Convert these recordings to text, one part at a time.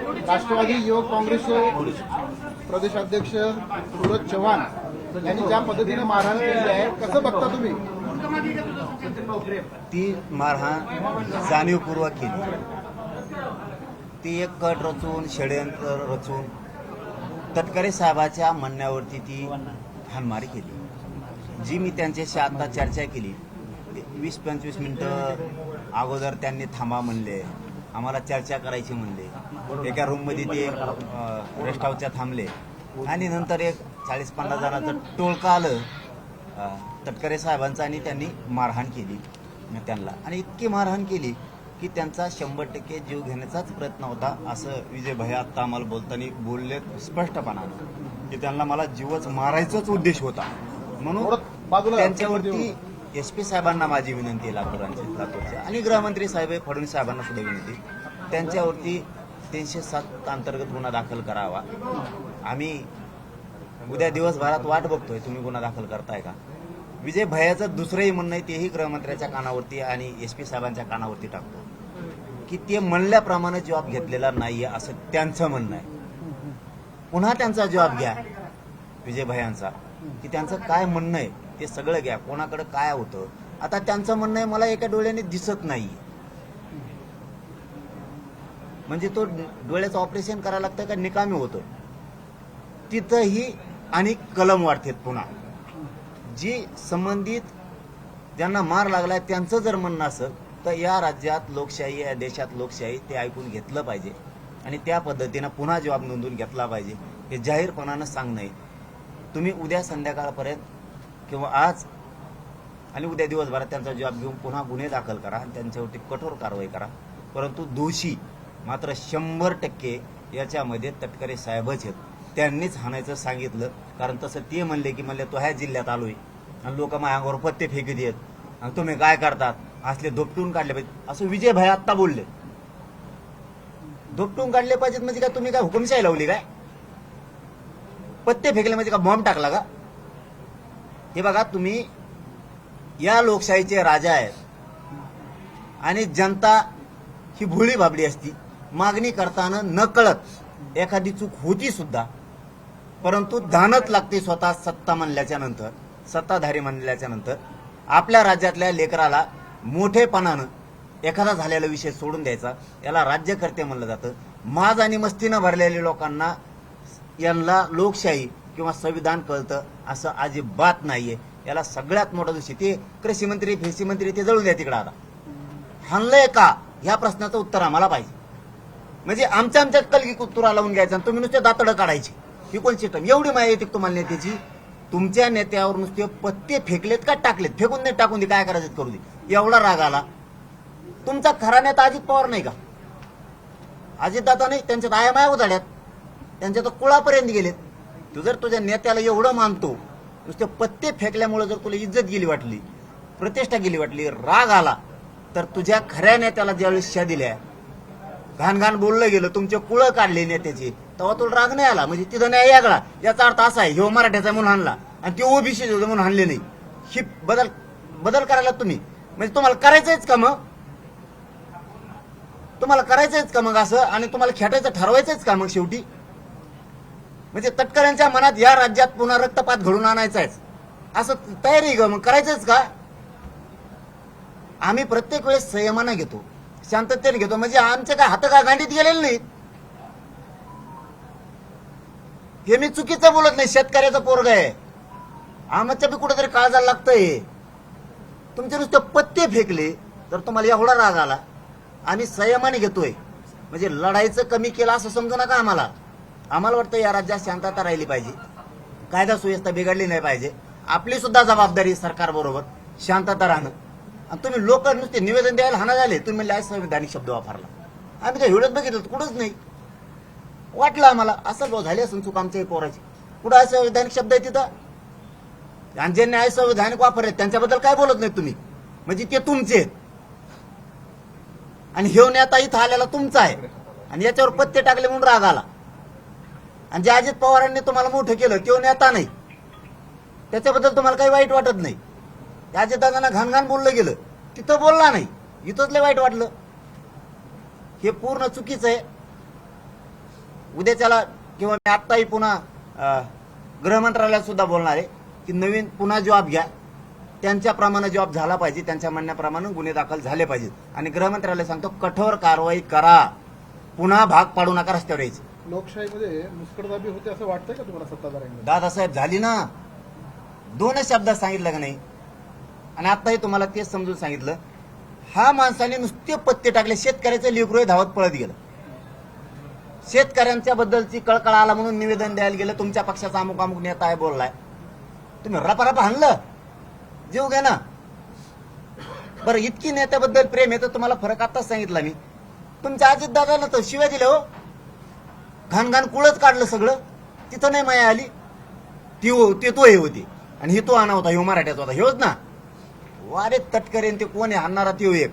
राष्ट्रवादी युवक काँग्रेसचे प्रदेशाध्यक्ष सूरज चव्हाण यांनी ज्या पद्धतीने मारहाण केली आहे, कसं बघता तुम्ही? ती मारहाण जाणीवपूर्वक केली. ती एक कट रचून षडयंत्र रचून तटकरे साहेबाच्या म्हणण्यावरती ती हाणमारी केली. जी मी त्यांच्याशी आता चर्चा केली, 20-25 मिनिटं अगोदर त्यांनी थांबा म्हणले, आम्हाला चर्चा करायची म्हणले. एका रूममध्ये ते रेस्ट हाऊसच्या थांबले आणि नंतर एक 40-50 जणांचं टोळका आलं तटकरे साहेबांचं आणि त्यांनी मारहाण केली त्यांना. आणि इतकी मारहाण केली की त्यांचा 100% जीव घेण्याचाच प्रयत्न होता, असं विजय भैया आत्ता आम्हाला बोलताना बोलले स्पष्टपणानं की त्यांना मला जीवच मारायचाच उद्देश होता. म्हणून त्यांच्यावरती SP साहेबांना माझी विनंती लातूरच्या आणि गृहमंत्री साहेब फडणवीस साहेबांना सुद्धा विनंती, त्यांच्यावरती 307 अंतर्गत गुन्हा दाखल करावा. आम्ही उद्या दिवसभरात वाट बघतोय, तुम्ही गुन्हा दाखल करताय का? विजय भैयाचं दुसरंही म्हणणं आहे, तेही गृहमंत्र्याच्या कानावरती आणि SP साहेबांच्या कानावरती टाकतो की ते म्हणल्याप्रमाणे जबाब घेतलेला नाहीये, असं त्यांचं म्हणणं आहे. पुन्हा त्यांचा जबाब घ्या विजय भैयांचा, की त्यांचं काय म्हणणं आहे ते सगळं घ्या, कोणाकडे काय होतं. आता त्यांचं म्हणणं आहे मला एका डोळ्याने दिसत नाही, म्हणजे तो डोळ्याचं ऑपरेशन करायला लागतं का निकामी होतं. तिथंही आणि कलम वाढतात. पुन्हा जी संबंधित ज्यांना मार लागलाय त्यांचं जर म्हणणं असेल तर या राज्यात लोकशाही, या देशात लोकशाही, ते ऐकून घेतलं पाहिजे आणि त्या पद्धतीनं पुन्हा जबाब नोंदवून घेतला पाहिजे. हे जाहीरपणानं सांगणं आहे. तुम्ही उद्या संध्याकाळपर्यंत किंवा आज आणि उद्या दिवसभरात त्यांचा जबाब घेऊन पुन्हा गुन्हे दाखल करा आणि त्यांच्यावरती कठोर कारवाई करा. परंतु दोषी मात्र 100% याच्यामध्ये तटकरे साहेबच आहेत. त्यांनीच हाणायचं सांगितलं, कारण तसं ते म्हणले की म्हणले तो ह्या जिल्ह्यात आलोय आणि लोक माझ्या अंगावर पत्ते फेकी देत आणि तुम्ही काय करतात, असले धोपटून काढले पाहिजे, असं विजय भाई आत्ता बोलले. धोपटून काढले पाहिजेत म्हणजे काय तुम्ही काय हुकुमशाही लावली काय? पत्ते फेकले म्हणजे का बॉम्ब टाकला का? हे बघा, तुम्ही या लोकशाहीचे राजा आहेत आणि जनता ही भोळी भाबडी असती. मागणी करताना नकळत एखादी चूक होती सुद्धा, परंतु दानत लागते स्वतः सत्ता म्हणल्याच्या नंतर, सत्ताधारी म्हणल्याच्या नंतर. आपल्या राज्यातल्या लेकराला मोठेपणानं एखादा झालेला विषय सोडून द्यायचा, याला राज्यकर्ते म्हणलं जातं. माज आणि मस्तीनं भरलेल्या लोकांना यांना लोकशाही किंवा संविधान कळतं असं अजिबात नाहीये. याला सगळ्यात मोठा दोषी ते कृषी मंत्री, फेसी मंत्री, ते जळून द्या तिकडं. आता हाणलंय का ह्या प्रश्नाचं उत्तर आम्हाला पाहिजे. म्हणजे आमच्यात कलगी कुत्तुरा लावून घ्यायचा आणि तुम्ही नुसते दातडं काढायची, ही कोण सिस्टम? एवढी माहिती येते तुम्हाला नेत्याची? तुमच्या नेत्यावर नुसते पत्ते फेकलेत का टाकलेत? फेकून दे, टाकून दे, काय करायचं करू दे. एवढा राग आला. तुमचा खरा नेता अजित पवार नाही का? अजितदादा नाही, त्यांच्यात आया माया उजाड्यात, त्यांच्या तर कुळापर्यंत गेलेत. तू जर तुझ्या नेत्याला एवढं मानतो, नुसते पत्ते फेकल्यामुळे जर तुला इज्जत गेली वाटली, प्रतिष्ठा गेली वाटली, राग आला, तर तुझ्या खऱ्या नेत्याला ज्यावेळेस शिव्या दिल्या, घाण बोललं गेलं, तुमचे कुळं काढले नेत्याचे, तेव्हा तुला राग नाही आला. म्हणजे तिथं न्याय यागळा. याचा अर्थ असा आहे, ह्यो मराठ्याचा म्हणून हाणला आणि ते ओबीसी म्हणून हाणले नाही. ही बदल करायला तुम्ही, म्हणजे तुम्हाला करायचंच का मग? तुम्हाला करायचंच का मग असं? आणि तुम्हाला खेटायचं ठरवायचंच का मग शेवटी? म्हणजे तटकऱ्यांच्या मनात या राज्यात पुन्हा रक्तपात घडून आणायचा आहे असं तयारी ग मग करायचंच का? आम्ही प्रत्येक वेळेस संयमानं घेतो, शांततेने घेतो. म्हणजे आमच्या काय हात काय गांडीत गेलेले नाहीत. हे मी चुकीचं बोलत नाही. शेतकऱ्याचा पोरग आहे, आमच्या बी कुठेतरी काळजाला लागतंय. तुमचे नुसते पत्ते फेकले तर तुम्हाला एवढा राग आला. आम्ही संयमाने घेतोय, म्हणजे लढाईचं कमी केलं असं समजू नका आम्हाला. आम्हाला वाटतं या राज्यात शांतता राहिली पाहिजे, कायदा सुव्यवस्था बिघडली नाही पाहिजे. आपली सुद्धा जबाबदारी सरकारबरोबर शांतता राहणं. आणि तुम्ही लोक नुसते निवेदन द्यायला हाना झाले. तुम्ही म्हणले असंविधानिक शब्द वापरला. आम्ही त्या व्हिडिओत बघितलं कुठंच नाही. वाटलं आम्हाला असं भाऊ झाली असं चूक आमच्या पोराची. कुठं असंविधानिक शब्द आहे तिथं? आणि ज्यांनी असंविधानिक वापरले त्यांच्याबद्दल काय बोलत नाही तुम्ही? म्हणजे ते तुमचे आणि हे नेता इथं आलेला तुमचा आहे आणि याच्यावर पत्ते टाकले म्हणून राग आला. आणि जे अजित पवारांनी तुम्हाला मोठं केलं तो नेता नाही, त्याच्याबद्दल तुम्हाला काही वाईट वाटत नाही. अजितदादांना घाण बोललं गेलं, तिथं बोलला नाही, इथंच लय वाईट वाटलं. हे पूर्ण चुकीचं आहे. उद्याच्याला किंवा मी आत्ताही पुन्हा गृह मंत्रालयात सुद्धा बोलणार आहे की नवीन पुन्हा जॉब घ्या, त्यांच्याप्रमाणे जॉब झाला पाहिजे, त्यांच्या म्हणण्याप्रमाणे गुन्हे दाखल झाले पाहिजेत. आणि गृह मंत्रालय सांगतो कठोर कारवाई करा, पुन्हा भाग पाडू नका रस्त्यावर यायचे. लोकशाहीमध्ये मुस्कटदाबी होते असं वाटतंय का तुम्हाला सत्ताधाऱ्यांना? दादासाहेब झाली ना, दोनच शब्दात सांगितलं का नाही. आणि आताही तुम्हाला तेच समजून सांगितलं. हा माणसाने नुसते पत्ते टाकले, शेतकऱ्याचं लेकरू धावत पळत गेलं. शेतकऱ्यांच्या बद्दलची कळकळ आला म्हणून निवेदन द्यायला गेलं, तुमच्या पक्षाचा अमुक अमुक नेता आहे बोललाय, तुम्ही रपारपा हाणलं, जीव घ्या ना. बरं इतकी नेत्याबद्दल प्रेम आहे तर तुम्हाला फरक आताच सांगितला मी. तुमच्या अजित दादाला तर शिव्या दिल्या हो, घाण कुळच काढलं सगळं, तिथं नाही माया आली. ते तो हे होती आणि ही तो आणा होता, ह्यो मराठ्याचा होता, ह्योच ना. वारे तटकरेन ते कोण आहे हाणणारा त्यो एक.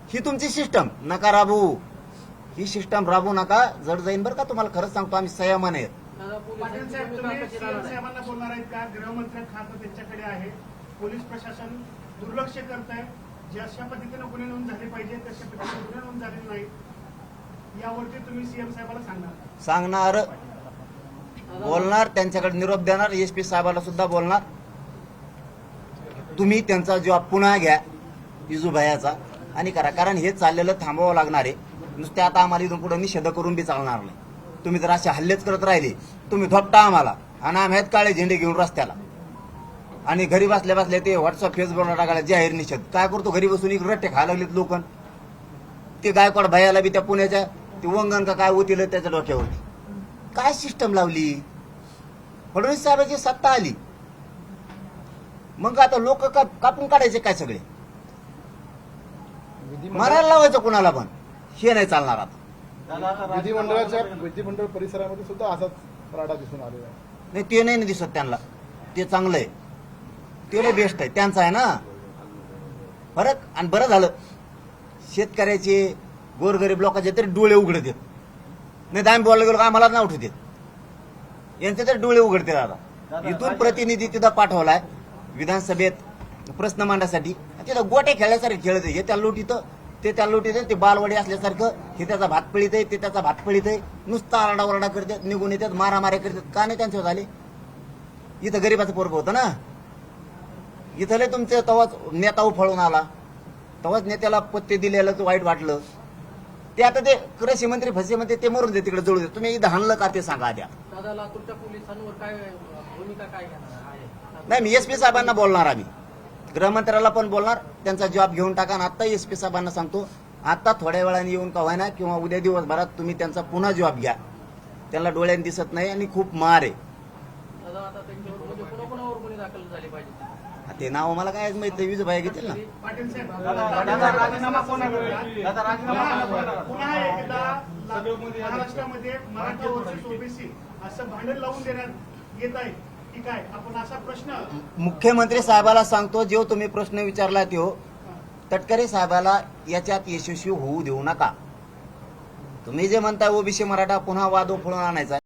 ही तुमची सिस्टम नका राबू, ही सिस्टम राबू नका, जड जाईन बरं का. तुम्हाला खरंच सांगतो आम्ही संयमान आहेत. पाटील साहेब, तुम्ही सीएम साहेबांना बोलणार आहेत का? गृहमंत्री खातं त्यांच्याकडे आहे, पोलीस प्रशासन दुर्लक्ष करत आहे, जशा पद्धतीने गुन्हे नोंद झाले पाहिजे तशा पद्धतीने गुन्हे नोंद झालेले नाही, यावरती तुम्ही सीएम साहेबांना सांगणार, बोलणार, त्यांच्याकडे निरोप देणार, एसपी साहेबाला सुद्धा बोलणार. तुम्ही त्यांचा जॉब पुन्हा घ्या इजूभायाचा आणि करा, कारण हे चाललेलं थांबवावं लागणार आहे. नुसते आता आम्हाला इथून पुढे निषेध करून बी चालणार नाही. तुम्ही जर असे हल्लेच करत राहिले, तुम्ही थोपटा आम्हाला आणि आम्ही आहेत काळे झेंडे घेऊन रस्त्याला. आणि घरी बसल्या बसल्या ते व्हॉट्सअप फेसबुकला टाकायला जाहीर निषेध. काय करतो घरी बसून एक रट्टे खायला लागलेत लोक. ते गायकवाड भैयाला बी त्या पुण्याच्या ते वंगण का काय होतील त्याच्या डोक्यावरती. काय सिस्टम लावली, फडणवीस साहेबांची सत्ता आली मग आता लोक कापून काढायचे काय सगळे, मारायला लावायचं कुणाला पण, हे नाही चालणार आता. विधिमंडळ परिसरामध्ये सुद्धा असाच राडा दिसून आलेला आहे. नाही ते नाही ना दिसत त्यांना, ते चांगलं आहे, ते लय बेस्ट आहे, त्यांचं आहे ना फरक. आणि बरं झालं शेतकऱ्याचे गोरगरीब लोकांचे तरी डोळे उघडत येत नाही. तर आम्ही बोलायला गेलो आम्हाला ना उठत येत, यांचे तर डोळे उघडते. दादा इथून प्रतिनिधी तिथं पाठवलाय विधानसभेत प्रश्न मांडण्यासाठी, तिथं गोटे खेळल्यासारखे खेळत हे त्या लोटीत ते त्या लोटीत, ते बालवाडी असल्यासारखं, हे त्याचा भात पळीत आहे ते त्याचा भात पळीत आहे, नुसता आरडाओरडा करतात, निघून येतात, मारामाऱ्या करतात. का नाही त्यांच्यावर झाले? इथं गरीबाचं पोरग होतं ना, इथं लय तुमचं तवाच नेता उफळून आला, तवाच नेत्याला पत्ते दिलेलं वाईट वाटलं. ते आता ते कृषी मंत्री फसे म्हणते ते मरून दे तिकडे जळू दे, तुम्ही इथं हाणलं का ते सांगा आद्या. दादा लातूरच्या पोलिसांवर काय भूमिका काय आहे? नाही मी एसपी साहेबांना बोलणार, आम्ही गृहमंत्र्याला पण बोलणार, त्यांचा जॉब घेऊन टाका. आणि आता एसपी साहेबांना सांगतो, आता थोड्या वेळाने येऊन का व्हायना किंवा उद्या दिवसभरात तुम्ही त्यांचा पुन्हा जॉब घ्या. त्यांना डोळ्याने दिसत नाही आणि खूप मार आहे. दादा आता त्यांच्यावर म्हणजे कोणाकोणावर गुन्हे दाखल झाले पाहिजे? ते नाव मला काय माहित नाही, विजूभाई घेतील ना. पाटील साहेब, राजीनामा पुन्हा एकदा महाराष्ट्रामध्ये मराठा वर्सेस ओबीसी असं भांडण लावून देण्यात येत आहे की काय? आपण असा प्रश्न मुख्यमंत्री साहेबाला सांगतो, जो तुम्ही प्रश्न विचारला तो तटकरे साहेबाला याच्यात यशस्वी होऊ देऊ नका. तुम्ही जे म्हणताय ओबीसी मराठा पुन्हा वाद उफळून आणायचा,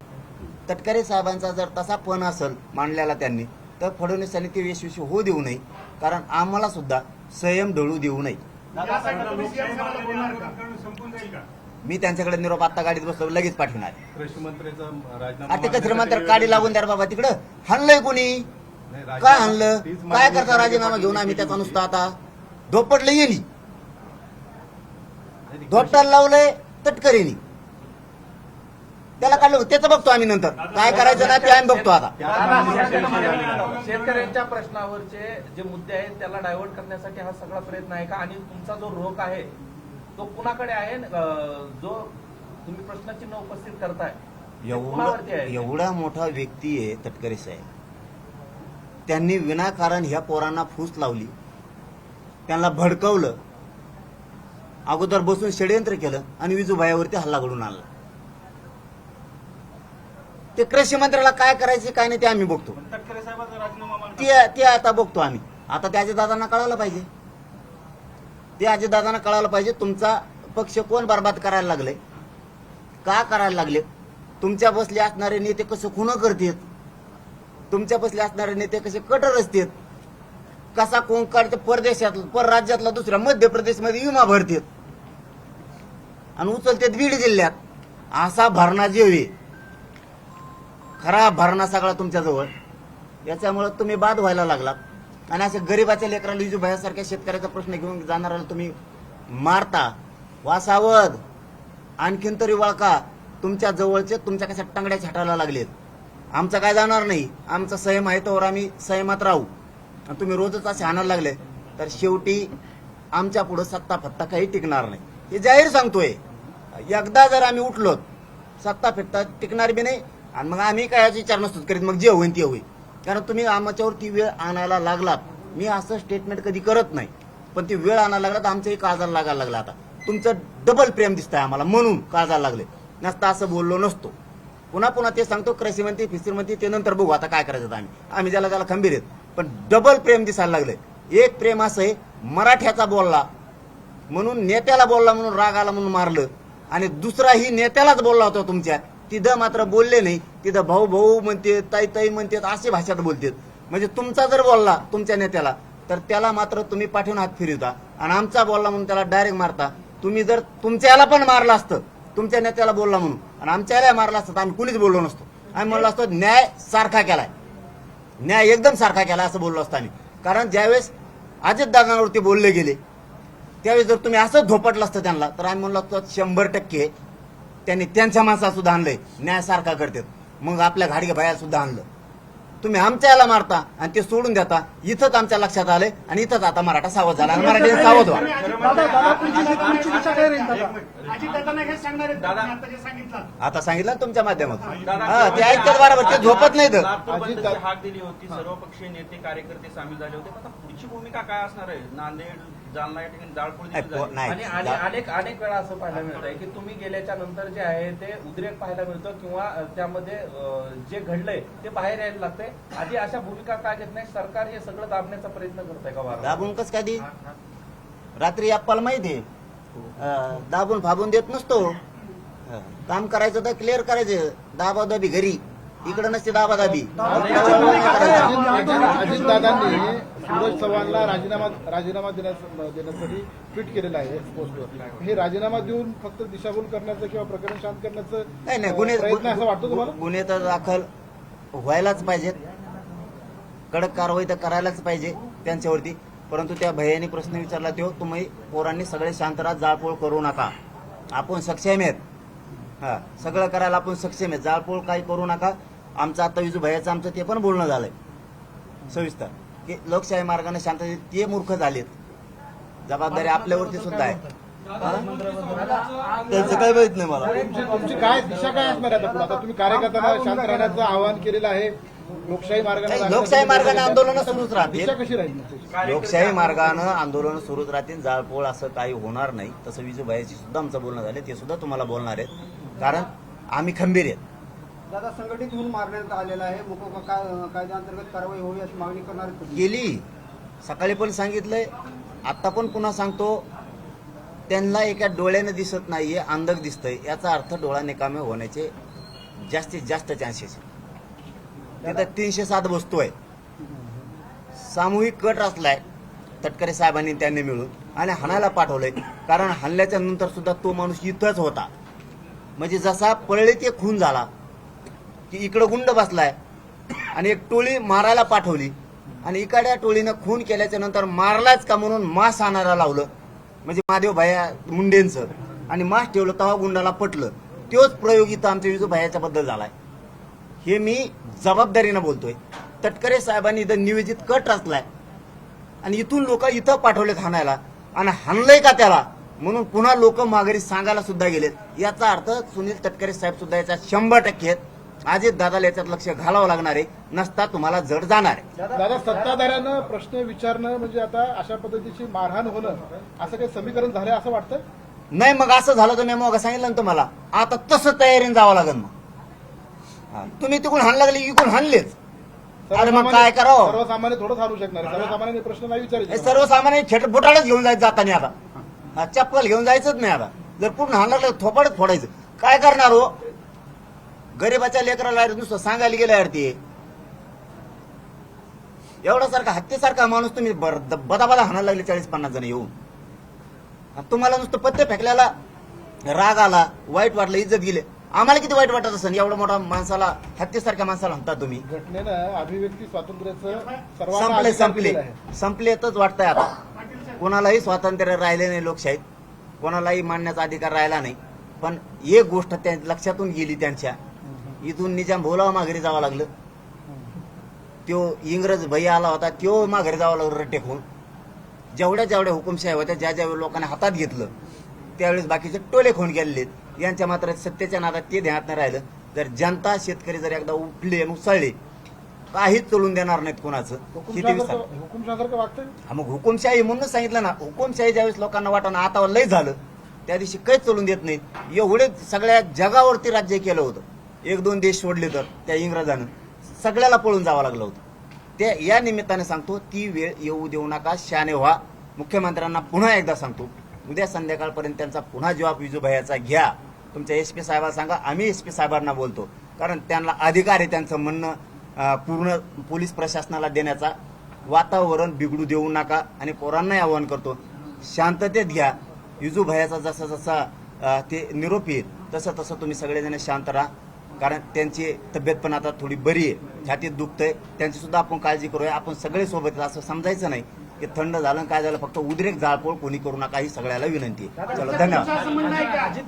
तटकरे साहेबांचा जर तसा पण असेल मांडलेला त्यांनी, तर फडणवीसांनी ते यशस्वी होऊ देऊ नये. कारण आम्हाला सुद्धा संयम ढळू देऊ नये. यासाठी तुम्ही सीएम साहेबांना बोलणार का? संपून जाईल का? मी त्यांच्याकडे निरोप आता गाडीत बसलो लगेच पाठवणार. कृषी मंत्र्याचा आता कचरे मंत्री गाडी लागून द्या बाबा तिकडं. हाणलंय कोणी? काय हाणलं? काय करता राजीनामा घेऊन आम्ही त्याचा नुसता आता धोपटलं येली, धोपटाला लावलंय तटकरेनी, त्याला काढलं, त्याचं बघतो आम्ही नंतर काय करायचं ना ते आम्ही बघतो आता. शेतकऱ्यांच्या प्रश्नावरचे जे मुद्दे आहेत त्याला डायव्हर्ट करण्यासाठी हा सगळा प्रयत्न आहे का? आणि तुमचा जो रोख आहे तो कुणाकडे आहे? जो तुम्ही प्रश्नचिन्ह उपस्थित करताय कुणावरती आहे? एवढा मोठा व्यक्ती आहे तटकरे साहेब, त्यांनी विनाकारण ह्या पोरांना फूस लावली, त्यांना भडकवलं, अगोदर बसून षडयंत्र केलं आणि विजूभायावरती हल्ला घडून आणला. ते कृषी मंत्र्याला काय करायचे काय नाही ते आम्ही बघतो, तटकरे साहेबांचा राजीनामा ते आता बघतो आम्ही. आता त्या अजितदादांना कळायला पाहिजे, ते अजितदादांना कळायला पाहिजे तुमचा पक्ष कोण बरबाद करायला लागले, का करायला लागले. तुमच्या बसले असणारे नेते कसं खुनं करतात, तुमच्या बसले असणारे नेते कसे कटर असतात, कसा कोंकण परदेशात परराज्यातला दुसऱ्या मध्य प्रदेशमध्ये विमा भरतात आणि उचलतात बीड जिल्ह्यात. असा भरणा जे होईल खरा भरणा सगळा तुमच्याजवळ, याच्यामुळे तुम्ही बाद व्हायला लागलात आणि असे गरीबाच्या लेकराला विजू भयासारख्या शेतकऱ्याचा प्रश्न घेऊन जाणाऱ्याला तुम्ही मारता. वासावध आणखीन तरी वळका, तुमच्या जवळचे तुमच्या कशा टांगड्या छाटायला लागलेत. आमचं काय जाणार नाही, आमचा संयम आहे तोवर आम्ही संयमात राहू. आणि तुम्ही रोजच असे आणायला लागले तर शेवटी आमच्या पुढे सत्ता फत्ता काही टिकणार नाही, हे जाहीर सांगतोय. एकदा जर आम्ही उठलो सत्ता फिरता टिकणार बी नाही आणि मग आम्ही काय याची विचार नसतो करीत, मग जे होईल ते होईल. कारण तुम्ही आमच्यावर ती वेळ आणायला लागलात. मी असं स्टेटमेंट कधी करत नाही, पण ती वेळ आणायला लागला तर आमच्याही काळजाला लागायला लागला. आता तुमचं डबल प्रेम दिसतंय आम्हाला म्हणून काळजाला लागले, नसता असं बोललो नसतो. पुन्हा पुन्हा ते सांगतो कृषी मंत्री फिसर मंत्री ते नंतर बघू आता काय करायचं आम्ही ज्याला त्याला खंबीर आहेत, पण डबल प्रेम दिसायला लागले. एक प्रेम असं आहे मराठ्याचा बोलला म्हणून नेत्याला बोलला म्हणून राग आला म्हणून मारलं, आणि दुसराही नेत्यालाच बोलला होता तुमच्या, तिथं मात्र बोलले नाही. तिथं भाऊ भाऊ म्हणते, ताई ताई म्हणते, असे भाषात बोलतात. म्हणजे तुमचा जर बोलला तुमच्या नेत्याला तर त्याला मात्र तुम्ही पाठवून हात फिरवता, आणि आमचा बोलला म्हणून त्याला डायरेक्ट मारता. तुम्ही जर तुमच्या याला पण मारलं असतं, तुमच्या नेत्याला बोलला म्हणून, आणि आमच्या याला मारला असतं तर आम्ही कुणीच बोललो नसतो. आम्ही म्हणलो असतो न्याय सारखा केलाय, न्याय एकदम सारखा केला असं बोललो असतो आम्ही. कारण ज्यावेळेस अजितदादांवरती बोलले गेले त्यावेळेस जर तुम्ही असं धोपटलं असतं त्यांना तर आम्ही म्हणलो असतो 100% त्यांनी त्यांच्या माणसाला सुद्धा आणलंय, न्याय सारखा करतात. मग आपल्या घाडगे भाया सुद्धा आणलं. तुम्ही आमच्या याला मारता आणि ते सोडून देता. इथंच आमच्या लक्षात आले आणि इथंच आता मराठा सावध झाला आणि मराठी सावध व्हा. अजितदादांना हे सांगणार आहेत दादा आता जे सांगितलं आता सांगितलं ना तुमच्या माध्यमातून, हा ते ऐकतात बरोबर, ते झोपत नाहीत. लातूरबंदची हाक दिली होती, सर्वपक्षीय नेते कार्यकर्ते सामील झाले होते. आता पुढची भूमिका काय असणार आहे? नांदेड, जालना या ठिकाणी जाळपोळ देखील झाली. नाही आणि अनेक वेळा असं पाहायला मिळत आहे की तुम्ही गेल्याच्या नंतर जे आहे ते उद्रेक पाहायला मिळतं किंवा त्यामध्ये जे घडलंय ते बाहेर यायला लागतंय. आधी अशा भूमिका काय घेत नाही, सरकार हे सगळं दाबण्याचा प्रयत्न करत आहे का वारंवार? दाबून कस काय दे, रात्री आपल्याला माहिती आहे दाबून फाबून देत नसतो. काम करायचं तर क्लिअर करायचं, दाबादाबी घरी, इकडे नसते दाबादाबी. अजितदादांनी सूरज चव्हाणला राजीनामा देण्यासाठी ट्विट केलेलं आहे पोस्टवर. हे राजीनामा देऊन फक्त दिशाभूल करण्याचं किंवा प्रकरण शांत करण्याचं नाही प्रयत्न असं वाटतं तुम्हाला? गुन्हे तर दाखल व्हायलाच पाहिजेत, कडक कारवाई तर करायलाच पाहिजे त्यांच्यावरती. परंतु त्या भैयाने प्रश्न विचारला तो, तुम्ही पोरांनी सगळे शांत राहा, जाळपोळ करू नका, आपण सक्षम आहेत, हा सगळं करायला आपण सक्षम आहेत, जाळपोळ काही करू नका. आमचं आता विजू भैयाचं आमचं ते पण बोलणं झालंय सविस्तर की लोकशाही मार्गाने शांत, ते मूर्ख झालेत. जबाबदारी आपल्यावरती सुद्धा आहे, त्यांचं काय माहित नाही मला. तुमची काय दिशा काय असणार आहे आता पुढे? आता तुम्ही कार्यकर्त्यांना शांत राहण्याचं आवाहन केलेलं आहे, लोकशाही मार्गाने आंदोलन सुरूच राहतील. दिशा कशी राहील? लोकशाही मार्गानं आंदोलन सुरूच राहतील, जाळपोळ असं काही होणार नाही. तसं विजू भाईची सुद्धा आमचं बोलणं झालं, ते सुद्धा तुम्हाला बोलणार आहेत, कारण आम्ही खंबीर आहेत. दादा संघटित होऊन मारण्यात आलेला आहे, कायद्याअंतर्गत कारवाई होईल अशी मागणी करणार आहेत. गेली सकाळी पण सांगितलंय, आता पण पुन्हा सांगतो, त्यांना एका डोळ्याने दिसत नाहीये, अंधक दिसतंय, याचा अर्थ डोळा निकामे होण्याचे जास्तीत जास्त चान्सेस. तिथं 307 बसतोय, सामूहिक कट रचलाय तटकरे साहेबांनी त्यांनी मिळून आणि हाणायला पाठवलंय. कारण हल्ल्याच्या नंतर सुद्धा तो माणूस इथंच होता. म्हणजे जसा पळले ते खून झाला की इकडं गुंड बसलाय आणि एक टोळी मारायला पाठवली आणि इकडच्या टोळीनं खून केल्याच्या नंतर मारलाच का म्हणून मांस आणायला लावलं, म्हणजे महादेव भाया मुंडेंचं, आणि मांस ठेवलं तेव्हा गुंडाला पटलं. तोच प्रयोग इथं आमच्या विजू भायाच्या बद्दल झालाय. हे मी जबाबदारीनं बोलतोय. तटकरे साहेबांनी इथं नियोजित कट रचलाय आणि इथून लोक इथं पाठवलेत हाणायला, आणि हाणलंय का त्याला म्हणून पुन्हा लोक माघारी सांगायला सुद्धा गेलेत. याचा अर्थ सुनील तटकरे साहेब सुद्धा याच्यात 100% आहेत. अजित दादाला याच्यात लक्ष घालावं लागणार आहे, नसता तुम्हाला जड जाणार आहे. दादा, सत्ताधाऱ्यांना प्रश्न विचारणं म्हणजे आता अशा पद्धतीची मारहाण होणं असं काही समीकरण झालंय असं वाटतं? नाही, मग असं झालं तर मी मग सांगितलं ना तुम्हाला, आता तसं तयारीने जावं लागेल. मग तुम्ही तिकडून हाण लागले, इकडून हाणलेच. अरे मग काय करावं? सर्वसामान्य थोडंच हारू शकणार आहे, सर्वसामान्य प्रश्न नाही विचारायचे. सर्वसामान्य खेट बुटाडच घेऊन जायचं जाताना, आता चप्पल घेऊन जायचंच नाही. आता जर पूर्ण हाण लागलं थोपाडच फोडायचं. काय करणार हो? गरीबाच्या लेकराला नुसतं सांगायला गेलं यार, ते एवढा सारखा हत्तीसारखा माणूस तुम्ही बदाबदा हाणायला लागले 40-50 जण येऊन. तुम्हाला नुसतं पत्ते फेकल्याला राग आला, वाईट वाटलं, इज्जत गेले. आम्हाला किती वाईट वाटत असेल, एवढ्या मोठ्या माणसाला, हत्तीसारख्या माणसाला म्हणता तुम्ही. घटनेनं अभिव्यक्ती स्वातंत्र्याचं संपले सर्वांना संपले अधिकार दिलेला आहे. संपलेतच वाटतंय आता. कोणालाही स्वातंत्र्य राहिले नाही लोकशाहीत, कोणालाही मांडण्याचा अधिकार राहिला नाही. पण एक गोष्ट त्या लक्षातून गेली त्यांच्या, इथून निजाम भोलावा माघारी जावं लागलं. तो इंग्रज भैया आला होता, तो माघारी जावं लागलं टेकून. जेवढ्या हुकुमशाही होत्या, ज्या लोकांनी हातात घेतलं त्यावेळेस बाकीचे टोले खोन गेलेत. यांच्या मात्र सत्तेच्या नादात ते ध्यानात नाही राहिलं. जर जनता, शेतकरी जर एकदा उठले आणि उसळले, काहीच चलून देणार नाहीत कोणाचं. किती विचार. हुकुमशाहीसारखं वागतंय. हा मग हुकुमशाही म्हणून सांगितलं ना, हुकुमशाही ज्यावेळेस लोकांना वाटणं आता लय झालं, त्या दिवशी काहीच चलून देत नाहीत. एवढे सगळ्या जगावरती राज्य केलं होतं. 1-2 देश सोडले तर त्या इंग्रजानं सगळ्याला पळून जावं लागलं होतं. ते या निमित्ताने सांगतो, ती वेळ येऊ देऊ नका, शाने व्हा. मुख्यमंत्र्यांना पुन्हा एकदा सांगतो, उद्या संध्याकाळपर्यंत त्यांचा पुन्हा जबाब विजूभाईचा घ्या. तुमच्या एसपी साहेबांना सांगा, आम्ही एसपी साहेबांना बोलतो, कारण त्यांना अधिकार आहे त्यांचं म्हणणं पूर्ण पोलीस प्रशासनाला देण्याचा. वातावरण बिघडू देऊ नका आणि पोरांनाही आवाहन करतो, शांततेत घ्या. विजूभाईचा जसा जसा ते निरोप येईल तसं तसं तुम्ही सगळेजण शांत राहा, कारण त्यांची तब्येत पण आता थोडी बरी आहे, छातीत दुखतंय, त्यांची सुद्धा आपण काळजी करूया. आपण सगळे सोबत असं समजायचं नाही की थंड झालं काय झालं, फक्त उद्रेक जाळपोळ कोणी करू नका, ही सगळ्याला विनंती आहे. चला, धन्यवाद. तुमचं असं म्हणणं आहे का? अजित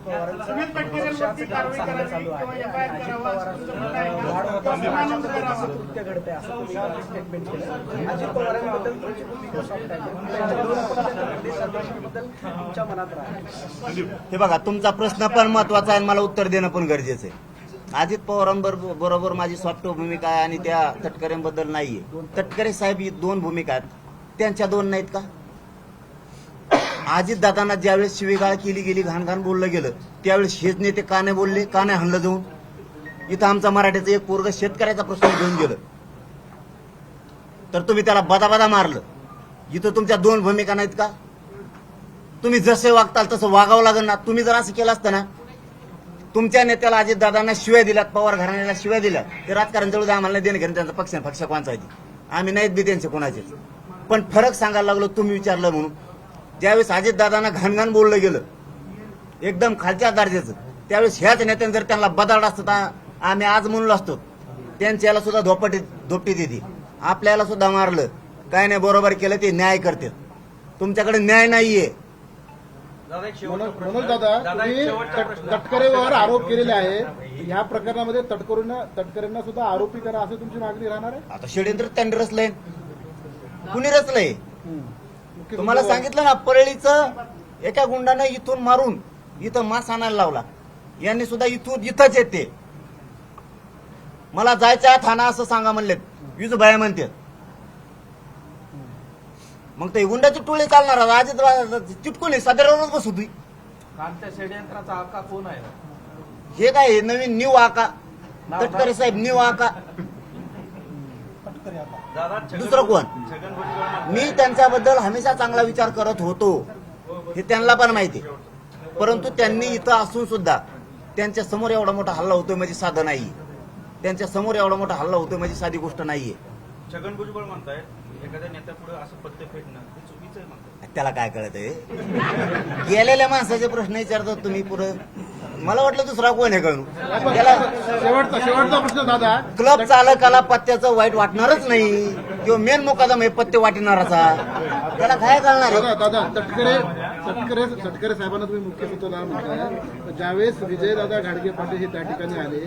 पवारांचा सुनील तटकरेंवरती कारवाई करावी किंवा FIR करावा असं तुमचं म्हणणं आहे का? किंवा विमानच करावं? कृत्य घडतंय असं तुम्ही स्टेटमेंट केलं. अजित पवारांबद्दल तुमची भूमिका सॉफ्ट आहे. त्यांच्या दोन प्रदेश अध्यक्षांबद्दल तुमच्या मनात राहा. हे बघा, तुमचा प्रश्न पण महत्वाचा आहे आणि मला उत्तर देणं पण गरजेचं आहे. अजित पवारांबरोबर माझी सॉफ्ट भूमिका आहे आणि त्या तटकरेंबद्दल नाहीये. तटकरे साहेब ही 2 भूमिका आहेत, त्यांच्या 2 नाहीत का? अजित दादांना ज्यावेळेस शिवीगाळ केली गेली, घाण बोललं गेलं, त्यावेळेस हेच नेते का नाही बोलले, का नाही हल्लं जाऊन? इथं आमचा मराठीचं एक पोरग शेतकऱ्याचा प्रश्न घेऊन गेलं तर तुम्ही त्याला बदाबदा मारलं. इथं तुमच्या 2 भूमिका नाहीत का? तुम्ही जसे वागताल तसं वागावं लागेल ना. तुम्ही जर असं केलं असतं ना, तुमच्या नेत्याला अजितदादांना शिव्या दिल्यात, पवार घराण्याला शिव्या दिल्या, ते राजकारण जवळ आम्हाला नाही देणं घेणं, त्यांचा पक्ष कोणचा आहे, आम्ही नाहीत बी त्यांचे कोणाचे. पण फरक सांगायला लागलो तुम्ही विचारलं म्हणून. ज्यावेळेस अजितदादांना घाण बोललं गेलं एकदम खालच्या दर्जाचं, त्यावेळेस ह्याच नेत्याने जर त्यांना बदाडलं असतं तर आम्ही आज म्हणलो असतो त्यांच्याला सुद्धा धोपटी देते, आपल्याला सुद्धा मारलं. काय नाही, बरोबर केलं ते न्याय करते. तुमच्याकडे न्याय नाहीये. दादा, एक शेवटचा प्रश्न. मनोज दादा, दादा, एक तुम्ही शेवटचा प्रश्न. तटकरेवर आरोप केलेले आहे. या प्रकरणामध्ये तटकरेंना सुद्धा आरोपी करा असं तुमची मागणी राहणार आहे? आता षडयंत्र त्यांनी रचलंय. कुणी रचलंय? तुम्हाला सांगितलं ना, परळीचं एका गुंडानं इथून मारून इथं मास आणायला लावला. यांनी सुद्धा इथंच येते. मला जायचं आहे ठाणा असं सांगा म्हणलेत. विजूभाई म्हणते मग ते गुंडाची टोळी चालणार. अजित चिटकुली सदरावरच बसू तुझी. कालच्या षडयंत्राचा आका कोण आहे? हे काय हे नवीन न्यू आका? तटकरे साहेब न्यू आका. दादा, दुसरं कोण? छगन भुजबळ मी त्यांच्याबद्दल हमेशा चांगला विचार करत होतो, हे त्यांना पण माहिती. परंतु त्यांनी इथं असून सुद्धा त्यांच्या समोर एवढा मोठा हल्ला होतोय म्हणजे साधं नाही. त्यांच्या समोर एवढा मोठा हल्ला होतोय म्हणजे साधी गोष्ट नाहीये. छगन भुजबळ म्हणतायत एखाद्या नेत्यापुढे असं पत्ते फेकणं हे चुकीचं आहे म्हणतात. त्याला काय कळत? गेलेल्या माणसाचे प्रश्न विचारतात तुम्ही पुढे. मला वाटलं दुसरा कोण आहे कळून. त्याला शेवटचा प्रश्न दादा, क्लब चालकाला पत्त्याचं वाईट वाटणारच नाही. किंवा मेन मुकादम आहे पत्ते वाटणाराचा, त्याला काय कळणार आहे? दादा तटकरे साहेबांना तुम्ही मुख्य सूत्रधार म्हणताय. ज्यावेळेस विजयदादा घाडगे पाटील हे त्या ठिकाणी आले,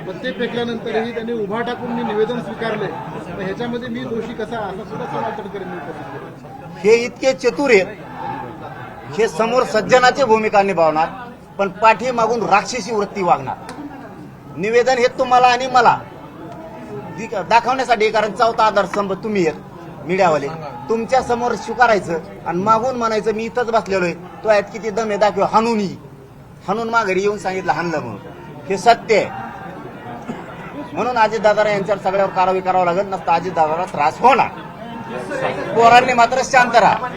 पत्ते फेकल्यानंतरही त्यांनी उभा टाकून मी निवेदन स्वीकारले, तर ह्याच्यामध्ये मी दोषी कसा असा सुद्धा सवाल तटकरेंनी उपस्थित केला. हे इतके चतुर आहेत, हे समोर सज्जनाची भूमिका निभावणार पण पाठीमागून राक्षसी वृत्ती वागणार. निवेदन हे तुम्हाला आणि मला दाखवण्यासाठी, कारण चौथा आधारस्तंभ तुम्ही आहेत मीडियावाले, तुमच्या समोर स्वीकारायचं आणि मागून म्हणायचं मी इथंच बसलेलो आहे, तो आहेत किती दम आहे दाखव, हाणून माघारी येऊन सांगितलं हाणलं म्हणून. हे सत्य आहे. म्हणून अजितदादा यांच्यावर सगळ्यावर कारवाई करावं लागेल, नसतं अजितदादाला त्रास होणार. पोरांनी मात्र शांत राहा.